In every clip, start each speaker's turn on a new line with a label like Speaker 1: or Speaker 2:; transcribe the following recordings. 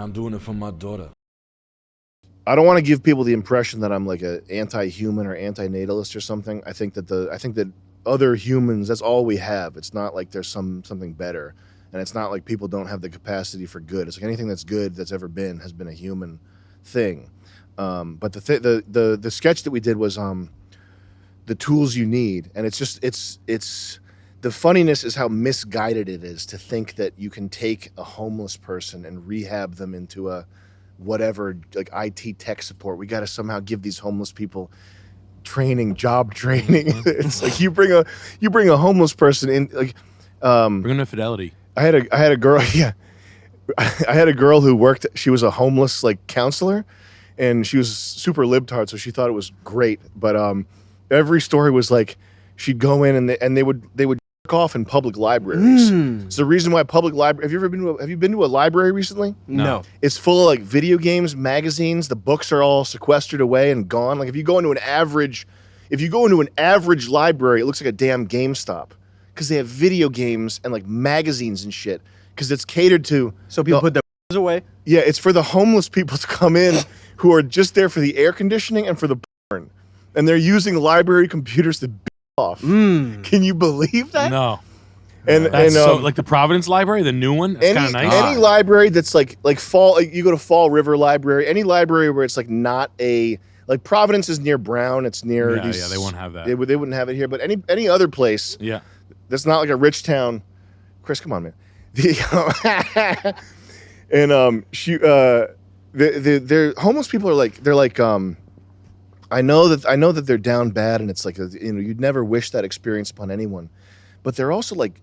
Speaker 1: I'm doing it for my daughter.
Speaker 2: I don't want to give people the impression that I'm like an anti-human or anti-natalist or something. I think that other humans, that's all we have. It's not like there's something better, and it's not like people don't have the capacity for good. It's like anything that's good that's ever been has been a human thing. But the sketch that we did was the tools you need, and it's the funniness is how misguided it is to think that you can take a homeless person and rehab them into a whatever, like IT tech support. We got to somehow give these homeless people job training. It's like you bring a homeless person in, like
Speaker 3: bring them to Fidelity.
Speaker 2: I had a girl, yeah. I had a girl who worked. She was a homeless like counselor, and she was super libtard, so she thought it was great. But every story was like she'd go in and they would jerk off in public libraries. It's the reason why public library. Have you been to a library recently?
Speaker 3: No.
Speaker 2: It's full of like video games, magazines. The books are all sequestered away and gone. Like if you go into an average library, it looks like a damn GameStop because they have video games and like magazines and shit. Because it's catered to.
Speaker 4: So people put their away.
Speaker 2: Yeah, it's for the homeless people to come in who are just there for the air conditioning and for the burn, and they're using library computers to off. Can you believe that?
Speaker 3: No.
Speaker 2: And
Speaker 3: so like the Providence Library, the new one, it's kind of nice.
Speaker 2: Any library that's like fall, like you go to Fall River Library, any library where it's like not a like Providence is near Brown, it's near
Speaker 3: yeah, they won't have that.
Speaker 2: They wouldn't have it here, but any other place,
Speaker 3: yeah,
Speaker 2: that's not like a rich town. Chris, come on, man. And they're homeless people are like I know that they're down bad, and it's like you'd never wish that experience upon anyone, but they're also like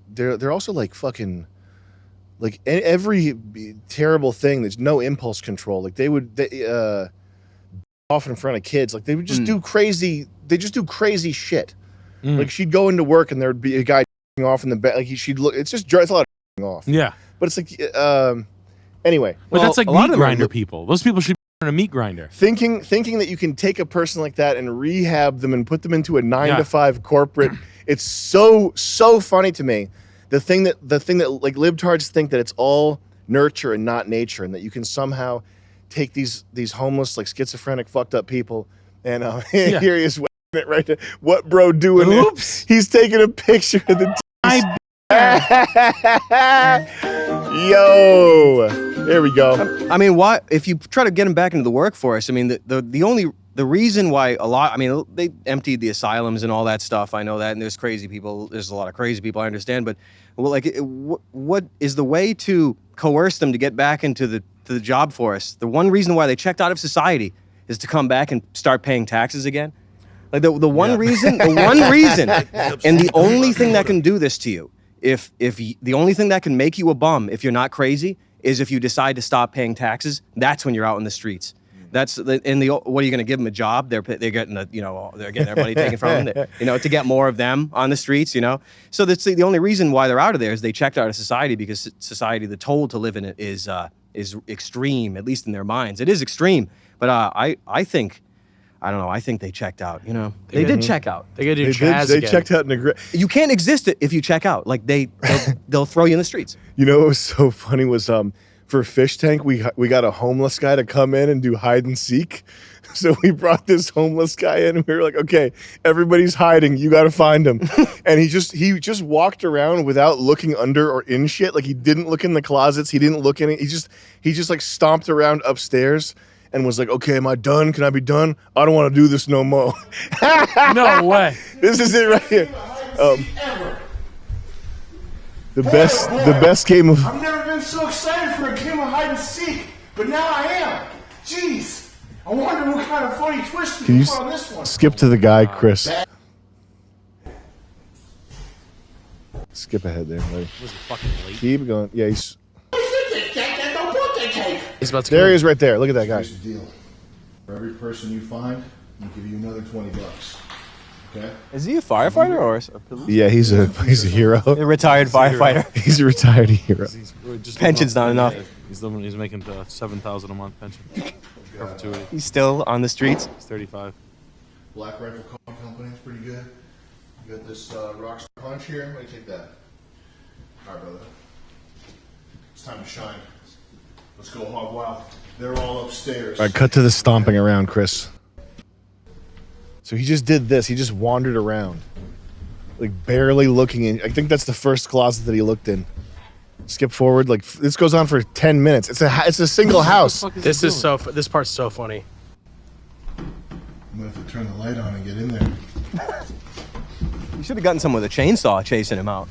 Speaker 2: they're also like fucking like every terrible thing. There's no impulse control. Like they off in front of kids. Like they would just do crazy. They just do crazy shit. Like she'd go into work and there'd be a guy off in the back. Like she'd look. It's a lot of off.
Speaker 3: Yeah,
Speaker 2: but it's like anyway.
Speaker 3: But that's like meat grinder people. Those people should be on a meat grinder.
Speaker 2: Thinking that you can take a person like that and rehab them and put them into a 9-to-5 corporate. It's so funny to me. The thing that like libtards think that it's all nurture and not nature, and that you can somehow take these homeless, like schizophrenic, fucked up people, and here he is it right there. What bro doing?
Speaker 3: Oops.
Speaker 2: He's taking a picture of the Yo, there we go.
Speaker 4: I mean, why? If you try to get him back into the workforce, I mean, the reason why they emptied the asylums and all that stuff. I know that, and there's crazy people. There's a lot of crazy people. I understand, but what is the way to coerce them to get back into the job force? The one reason why they checked out of society is to come back and start paying taxes again. Like the one reason, and the only thing that can do this to you, if the only thing that can make you a bum if you're not crazy is if you decide to stop paying taxes. That's when you're out in the streets. What are you going to give them a job? They're getting they're getting their money taken from them, to get more of them on the streets, So that's the only reason why they're out of there is they checked out of society, because society, the toll to live in it is extreme, at least in their minds. It is extreme, but I think they checked out. They did check out.
Speaker 3: They got to do Chaz again.
Speaker 2: They checked out in
Speaker 4: You can't exist if you check out. Like they'll throw you in the streets.
Speaker 2: What was so funny was for Fishtank, we got a homeless guy to come in and do hide and seek. So we brought this homeless guy in, and we were like, okay, everybody's hiding. You got to find him. And he just walked around without looking under or in shit. Like he didn't look in the closets. He didn't look in it. He just like stomped around upstairs and was like, okay, am I done? Can I be done? I don't want to do this no more.
Speaker 3: No way.
Speaker 2: This is it right here. The best game of...
Speaker 5: I've never been so excited for a game of hide and seek, but now I am. Jeez. I wonder what kind of funny twist you can put on this one.
Speaker 2: Skip to the guy, Chris. Skip ahead there, buddy.
Speaker 3: Was it fucking late?
Speaker 2: Keep going. Yeah, he's...
Speaker 3: He's about to
Speaker 2: There he is right there. Look at that guy.
Speaker 5: Here's the deal. For every person you find, we'll give you another $20. Okay?
Speaker 4: Is he a firefighter or a police?
Speaker 2: Yeah, he's a hero.
Speaker 4: A retired firefighter.
Speaker 2: He's a retired hero.
Speaker 4: Pension's not enough.
Speaker 3: He's making $7,000 a month pension. Perpetuity.
Speaker 4: He's still on the streets.
Speaker 3: He's 35.
Speaker 5: Black Rifle Coffee Company is pretty good. You got this Rockstar Punch here. Let me take that. All right, brother. It's time to shine. Let's go hog wild. They're all upstairs.
Speaker 2: All right, cut to the stomping around, Chris. So he just did this. He just wandered around, like barely looking in. I think that's the first closet that he looked in. Skip forward. Like this goes on for 10 minutes. It's a single house.
Speaker 1: This part's so funny.
Speaker 5: I'm gonna have to turn the light on and get in there.
Speaker 4: You should have gotten someone with a chainsaw chasing him out.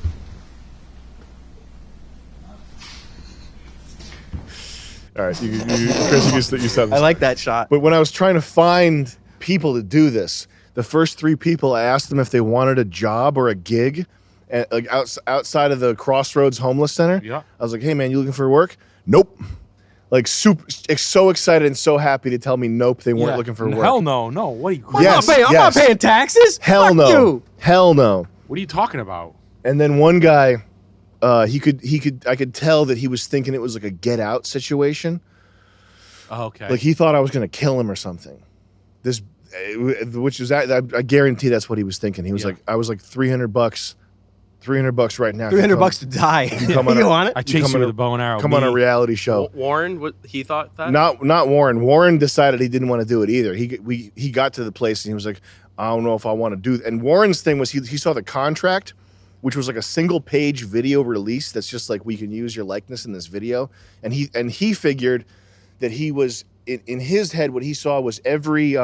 Speaker 2: All right, Chris, you stop this.
Speaker 4: I like that shot.
Speaker 2: But when I was trying to find people to do this, the first 3 people, I asked them if they wanted a job or a gig, at, like outside of the Crossroads Homeless Center.
Speaker 3: Yeah.
Speaker 2: I was like, "Hey, man, you looking for work?" Nope. Like so excited and so happy to tell me nope, they weren't looking for work.
Speaker 3: Hell no, no. What are you?
Speaker 2: Yes,
Speaker 4: I'm not paying taxes.
Speaker 2: Hell
Speaker 4: Fuck
Speaker 2: no.
Speaker 4: you.
Speaker 2: Hell no.
Speaker 3: What are you talking about?
Speaker 2: And then one guy, I could tell that he was thinking it was like a Get Out situation.
Speaker 3: Oh, okay.
Speaker 2: Like he thought I was gonna kill him or something. Which is I guarantee that's what he was thinking. He was like, I was like $300 right now.
Speaker 4: $300 to die. You want it?
Speaker 3: I chased you with a bow and arrow.
Speaker 2: Come on a reality show.
Speaker 1: Warren, he thought that?
Speaker 2: Not Warren. Warren decided he didn't want to do it either. He got to the place and he was like, I don't know if I want to do it. And Warren's thing was he saw the contract, which was like a single page video release that's just like, we can use your likeness in this video. And he figured that he was in his head, what he saw was every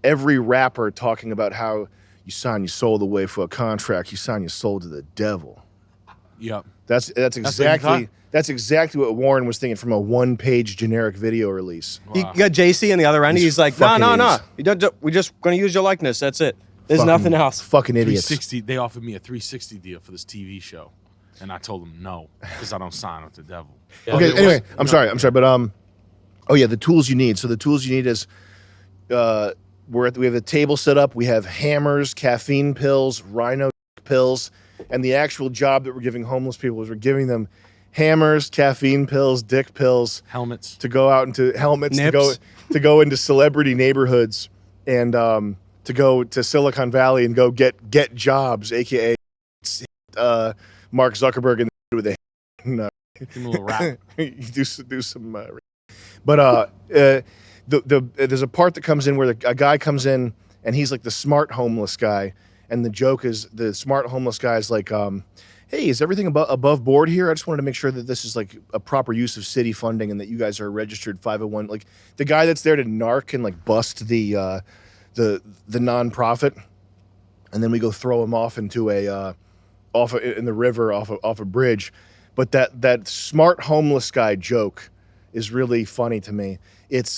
Speaker 2: rapper talking about how you sign your soul away for a contract, you sign your soul to the devil.
Speaker 3: Yep.
Speaker 2: That's exactly what Warren was thinking from a 1-page generic video release.
Speaker 3: Wow.
Speaker 4: You got JC on the other end. He's like, no. We're just going to use your likeness. That's it. There's nothing else.
Speaker 2: Fucking idiots.
Speaker 3: 360. They offered me a 360 deal for this TV show, and I told them no because I don't sign with the devil.
Speaker 2: Yeah, okay. Anyway, I'm sorry, but oh yeah, the tools you need. So the tools you need is we have the table set up. We have hammers, caffeine pills, rhino pills, and the actual job that we're giving homeless people is we're giving them hammers, caffeine pills, dick pills,
Speaker 3: helmets
Speaker 2: to go out into helmets
Speaker 4: Nips.
Speaker 2: to go into celebrity neighborhoods and to go to Silicon Valley and go get jobs, aka Mark Zuckerberg and with a
Speaker 3: Give him a little rap.
Speaker 2: do some but there's a part that comes in where a guy comes in and he's like the smart homeless guy, and the joke is the smart homeless guy is like, hey, is everything above board here? I just wanted to make sure that this is like a proper use of city funding and that you guys are registered 501. Like the guy that's there to narc and like bust the nonprofit, and then we go throw him off into in the river off a bridge. But that smart homeless guy joke is really funny to me. It's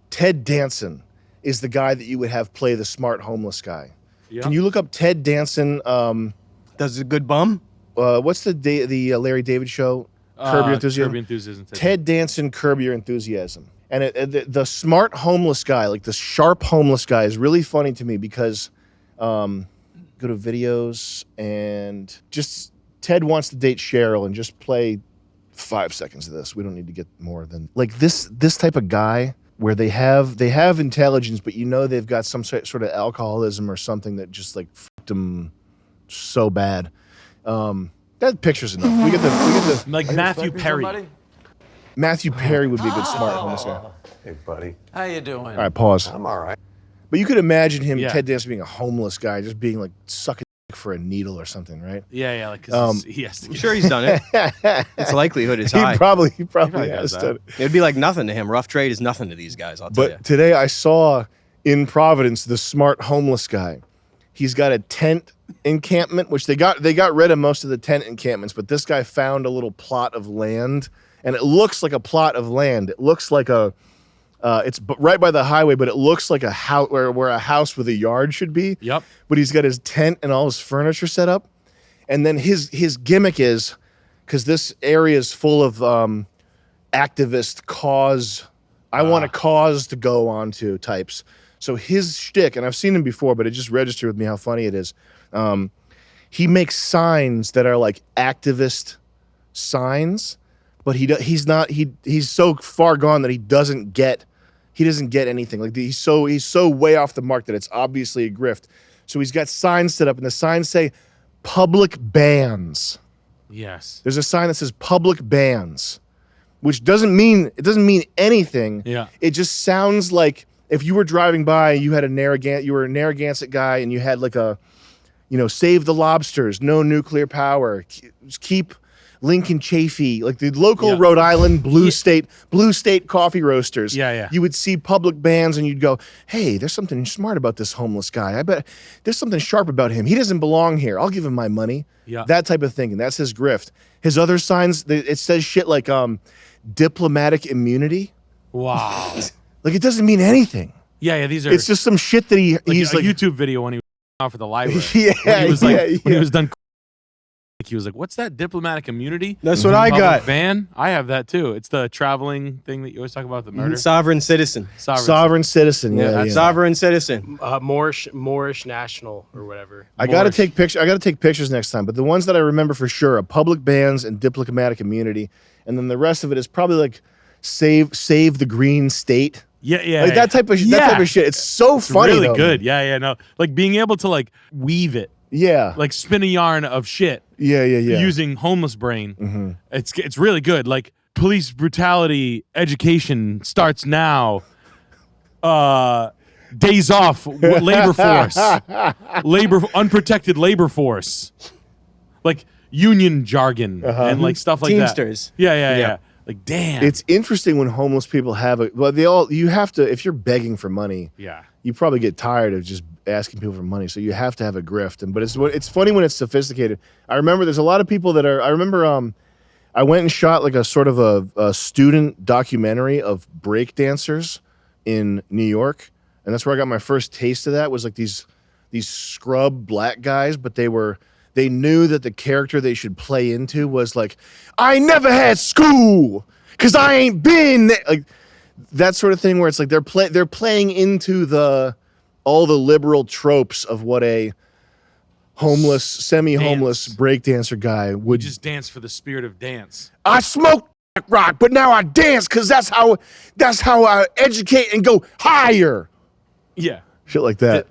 Speaker 2: Ted Danson is the guy that you would have play the smart homeless guy. Yeah. Can you look up Ted Danson?
Speaker 4: Does a good bum?
Speaker 2: What's the Larry David show? Curb Your Enthusiasm.
Speaker 3: Curb Your Enthusiasm.
Speaker 2: Ted Danson, Curb Your Enthusiasm. And the smart homeless guy, like the sharp homeless guy, is really funny to me because go to videos and just Ted wants to date Cheryl and just play 5 seconds of this. We don't need to get more than like this type of guy where they have intelligence, but you know they've got some sort of alcoholism or something that just like fucked them so bad. That picture's enough. We get the
Speaker 3: like Matthew Perry.
Speaker 2: Matthew Perry would be a good smart homeless guy.
Speaker 6: Hey, buddy.
Speaker 7: How you doing?
Speaker 2: All right, pause.
Speaker 6: I'm all right.
Speaker 2: But you could imagine him,
Speaker 3: Yeah.
Speaker 2: Ted Danson, being a homeless guy, just being like sucking dick for a needle or something, right?
Speaker 3: Yeah, like 'cause he has to.
Speaker 4: I'm sure he's done it. Its likelihood is high.
Speaker 2: He probably
Speaker 3: probably
Speaker 2: has
Speaker 3: does
Speaker 2: done it.
Speaker 4: It'd be like nothing to him. Rough trade is nothing to these guys, I'll tell you.
Speaker 2: But today I saw in Providence the smart homeless guy. He's got a tent encampment, which they got rid of most of the tent encampments, but this guy found a little plot of land, and it looks like a plot of land. It looks like it's right by the highway, but it looks like a house where a house with a yard should be.
Speaker 3: Yep.
Speaker 2: But he's got his tent and all his furniture set up, and then his gimmick is, because this area is full of activist cause. I want a cause to go on to types. So his shtick, and I've seen him before, but it just registered with me how funny it is. He makes signs that are like activist signs, but he's so far gone that he doesn't get anything. Like he's so way off the mark that it's obviously a grift. So he's got signs set up, and the signs say public bans.
Speaker 3: Yes.
Speaker 2: There's a sign that says public bans. which doesn't mean anything.
Speaker 3: Yeah.
Speaker 2: It just sounds like if you were driving by, you were a Narragansett guy, and you had like a, save the lobsters, no nuclear power, keep Lincoln Chafee, like the local Rhode Island blue state coffee roasters.
Speaker 3: Yeah.
Speaker 2: You would see public bands and you'd go, hey, there's something smart about this homeless guy. I bet there's something sharp about him. He doesn't belong here. I'll give him my money.
Speaker 3: Yeah.
Speaker 2: That type of thing. And that's his grift. His other signs, it says shit like diplomatic immunity.
Speaker 3: Wow.
Speaker 2: Like it doesn't mean anything.
Speaker 3: Yeah, these are.
Speaker 2: It's just some shit that he's
Speaker 3: a
Speaker 2: like
Speaker 3: YouTube video when he was out for the library.
Speaker 2: When
Speaker 3: he was done. He was like, "What's that diplomatic immunity?"
Speaker 4: That's what I got.
Speaker 3: Van, I have that too. It's the traveling thing that you always talk about, the murder.
Speaker 4: Sovereign citizen.
Speaker 2: Sovereign citizen. Yeah.
Speaker 4: Sovereign citizen.
Speaker 1: Moorish national or whatever.
Speaker 2: I got to take pictures. I got to take pictures next time. But the ones that I remember for sure are public bans and diplomatic immunity, and then the rest of it is probably like save the green state.
Speaker 3: Yeah.
Speaker 2: Like that type of shit. It's so funny.
Speaker 3: Really
Speaker 2: though,
Speaker 3: good.
Speaker 2: man.
Speaker 3: Yeah. No, like being able to like weave it.
Speaker 2: Yeah.
Speaker 3: Like spin a yarn of shit.
Speaker 2: Yeah.
Speaker 3: Using homeless brain. It's really good. Like police brutality education starts now. Days off, labor force, unprotected labor force, like union jargon and like stuff like
Speaker 4: Teamsters.
Speaker 3: that. Yeah. Like damn.
Speaker 2: It's interesting when homeless people have it. Well, you have to, if you're begging for money.
Speaker 3: Yeah.
Speaker 2: You probably get tired of just asking people for money, so you have to have a grift. But it's funny when it's sophisticated. I remember there's a lot of people that are. I remember I went and shot like a sort of a student documentary of break dancers in New York, and that's where I got my first taste of that. Was like these scrub black guys, but they knew that the character they should play into was like, I never had school because I ain't been there. Like that sort of thing where it's like they're playing into all the liberal tropes of what a homeless, semi-homeless breakdancer guy would
Speaker 3: just dance for the spirit of dance.
Speaker 2: I smoke rock, but now I dance because that's how I educate and go higher.
Speaker 3: Yeah.
Speaker 2: Shit like that.